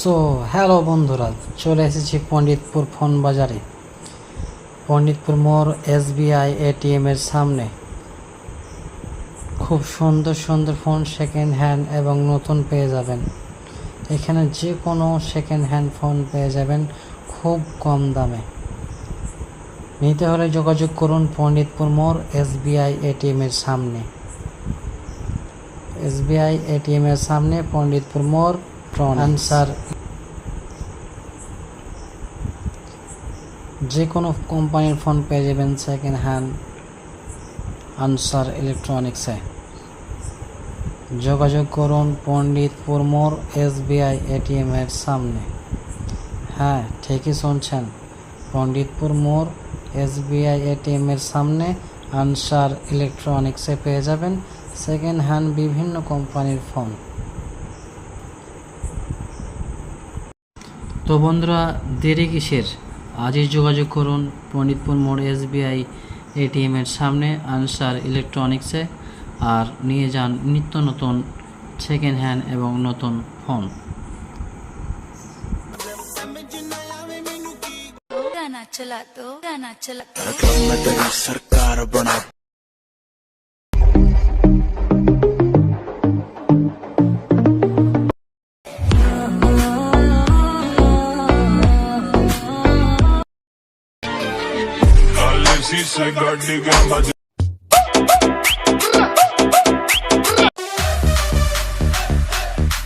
So hello বন্ধুরা, চলে এসেছি পণ্ডিতপুর ফোন বাজারে। পণ্ডিতপুর মোড় SBI ATM এর সামনে খুব সুন্দর সুন্দর ফোন সেকেন্ড হ্যান্ড এবং নতুন পেয়ে যাবেন। এখানে যে কোনো সেকেন্ড হ্যান্ড ফোন পেয়ে যাবেন খুব কম দামে। নিতে হলে যোগাযোগ করুন পণ্ডিতপুর মোড় SBI ATM এর সামনে। SBI ATM এর সামনে পণ্ডিতপুর মোড় আনসার। যে কোনো কোম্পানির ফোন পেয়ে যাবেন সেকেন্ড হ্যান্ড আনসার ইলেকট্রনিক্সে। যোগাযোগ করুন পণ্ডিতপুর মোড় SBI ATM এর সামনে। হ্যাঁ, ঠিকই শুনছেন, পণ্ডিতপুর মোড় SBI ATM এর সামনে আনসার ইলেকট্রনিক্সে পেয়ে যাবেন সেকেন্ড হ্যান্ড বিভিন্ন কোম্পানির ফোন। তো বন্ধুরা, দেরি কিসের? আজই যোগাযোগ করুন পণ্ডিতপুর মোড় SBI ATM এর সামনে আনসার ইলেকট্রনিক্সে, আর নিয়ে যান নিত্য নতুন সেকেন্ড হ্যান্ড এবং নতুন ফোন। गाना चला दो, गाना चला दो। मैं तेरी सरकार बना से गाड़ी